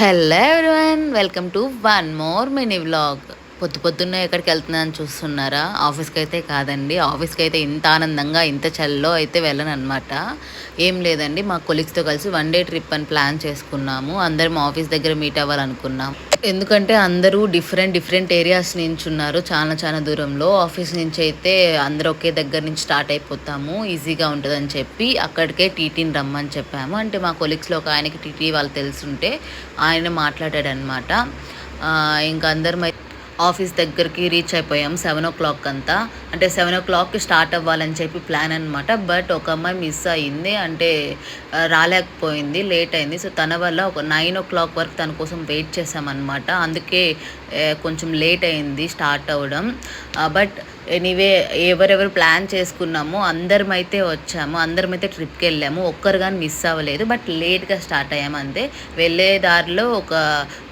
Hello everyone, welcome to one more mini vlog. పొద్దున్నే ఎక్కడికి వెళ్తున్నాను చూస్తున్నారా? ఆఫీస్కి అయితే కాదండి. ఆఫీస్కి అయితే ఇంత ఆనందంగా ఇంత చల్లో అయితే వెళ్ళను అనమాట. ఏం లేదండి, మా కొలీగ్స్తో కలిసి 1 డే ట్రిప్ అని ప్లాన్ చేసుకున్నాము. అందరం ఆఫీస్ దగ్గర మీట్ అవ్వాలనుకున్నాం. ఎందుకంటే అందరూ డిఫరెంట్ ఏరియాస్ నుంచి ఉన్నారు, చాలా చాలా దూరంలో. ఆఫీస్ నుంచి అయితే అందరూ ఒకే దగ్గర నుంచి స్టార్ట్ అయిపోతాము, ఈజీగా ఉంటుందని చెప్పి అక్కడికే టీటీని రమ్మని చెప్పాము. అంటే మా కొలీగ్స్లో ఒక ఆయనకి టీటీ వాళ్ళు తెలుసుంటే ఆయన మాట్లాడాడనమాట. ఇంకా అందరం ఆఫీస్ దగ్గరికి రీచ్ అయిపోయాం 7 o'clock అంతా. అంటే 7 o'clockకి స్టార్ట్ అవ్వాలని చెప్పి ప్లాన్ అనమాట. బట్ ఒక అమ్మాయి మిస్ అయ్యింది, అంటే రాలేకపోయింది, లేట్ అయింది. సో తన వల్ల ఒక 9 o'clock వరకు తన కోసం వెయిట్ చేసామన్నమాట. అందుకే కొంచెం లేట్ అయింది స్టార్ట్ అవ్వడం. బట్ ఎనీవే, ఎవరెవరు ప్లాన్ చేసుకున్నామో అందరమైతే వచ్చాము, అందరమైతే ట్రిప్కి వెళ్ళాము. ఒక్కరు కానీ మిస్ అవ్వలేదు. బట్ లేట్గా స్టార్ట్ అయ్యాము అంతే. వెళ్ళే దారిలో ఒక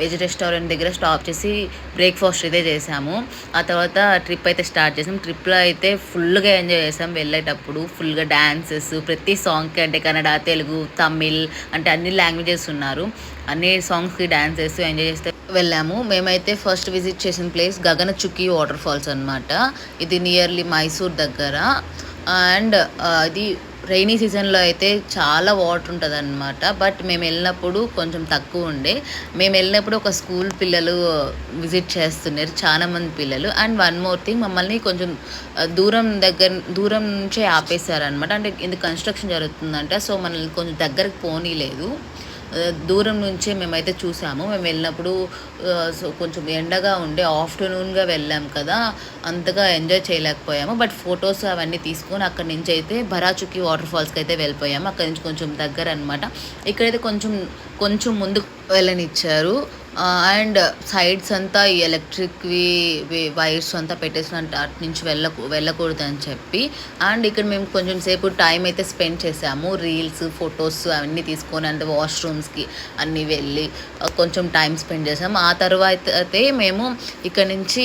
వెజ్ రెస్టారెంట్ దగ్గర స్టాప్ చేసి బ్రేక్ఫాస్ట్ అయితే చేసాము. ఆ తర్వాత ట్రిప్ అయితే స్టార్ట్ చేసాం. ట్రిప్లో అయితే ఫుల్గా ఎంజాయ్ చేసాం. వెళ్ళేటప్పుడు ఫుల్గా డ్యాన్సెస్, ప్రతి సాంగ్కి, అంటే కన్నడ, తెలుగు, తమిళ్, అంటే అన్ని లాంగ్వేజెస్ ఉన్నారు. అన్ని సాంగ్స్కి డ్యాన్స్ చేస్తూ ఎంజాయ్ చేస్తే వెళ్ళాము. మేమైతే ఫస్ట్ విజిట్ చేసిన ప్లేస్ గగనచుక్కి వాటర్ ఫాల్స్ అనమాట. ఇది నియర్లీ మైసూర్ దగ్గర. అండ్ ఇది రైనీ సీజన్లో అయితే చాలా వాటర్ ఉంటుంది అనమాట. బట్ మేము వెళ్ళినప్పుడు కొంచెం తక్కువ ఉండే. మేము వెళ్ళినప్పుడు ఒక స్కూల్ పిల్లలు విజిట్ చేస్తున్నారు, చాలా మంది పిల్లలు. అండ్ వన్ మోర్ థింగ్, మమ్మల్ని కొంచెం దూరం నుంచే ఆపేశారనమాట. అంటే ఇది కన్స్ట్రక్షన్ జరుగుతుందంట, సో మనల్ని కొంచెం దగ్గరకు పోనీలేదు. దూరం నుంచే మేమైతే చూసాము. మేము వెళ్ళినప్పుడు సో కొంచెం ఎండగా ఉండే, ఆఫ్టర్నూన్గా వెళ్ళాం కదా, అంతగా ఎంజాయ్ చేయలేకపోయాము. బట్ ఫొటోస్ అవన్నీ తీసుకొని అక్కడి నుంచి అయితే భరాచుక్కి వాటర్ ఫాల్స్కి అయితే వెళ్ళిపోయాము. అక్కడి నుంచి కొంచెం దగ్గర అనమాట. ఇక్కడైతే కొంచెం ముందుకు వెళ్ళనిచ్చారు. అండ్ సైడ్స్ అంతా ఈ ఎలక్ట్రిక్వి వైర్స్ అంతా పెట్టేసినట్టు అటు నుంచి వెళ్ళకూడదు అని చెప్పి. అండ్ ఇక్కడ మేము కొంచెం సేపు టైం అయితే స్పెండ్ చేసాము, రీల్స్, ఫొటోస్ అవన్నీ తీసుకొని, అంటే వాష్రూమ్స్కి అన్నీ వెళ్ళి కొంచెం టైం స్పెండ్ చేసాము. ఆ తర్వాత అయితే మేము ఇక్కడ నుంచి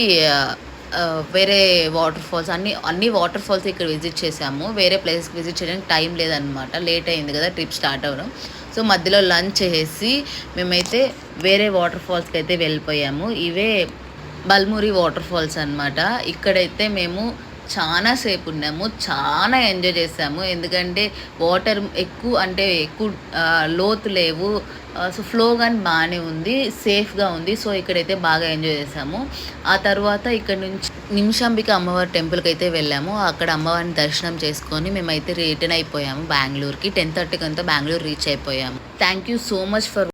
వేరే వాటర్ ఫాల్స్, అన్ని వాటర్ ఫాల్స్ ఇక్కడ విజిట్ చేసాము. వేరే ప్లేసెస్కి విజిట్ చేయడానికి టైం లేదనమాట, లేట్ అయింది కదా ట్రిప్ స్టార్ట్ అవ్వడం. సో మధ్యలో లంచ్ చేసి మేమైతే వేరే వాటర్ ఫాల్స్కి అయితే వెళ్ళిపోయాము. ఇవే బల్మురి వాటర్ ఫాల్స్ అనమాట. ఇక్కడైతే మేము చాలా సేపు ఉన్నాము, చాలా ఎంజాయ్ చేసాము. ఎందుకంటే వాటర్ ఎక్కువ లోతు లేవు. సో ఫ్లో కానీ బాగానే ఉంది, సేఫ్గా ఉంది. సో ఇక్కడైతే బాగా ఎంజాయ్ చేసాము. ఆ తర్వాత ఇక్కడ నుంచి నిమిషాంబిక అమ్మవారి టెంపుల్కి అయితే వెళ్ళాము. అక్కడ అమ్మవారిని దర్శనం చేసుకొని మేమైతే రిటర్న్ అయిపోయాము బెంగళూరుకి. 10:30 అంతా బెంగళూరు రీచ్ అయిపోయాము. Thank you so much for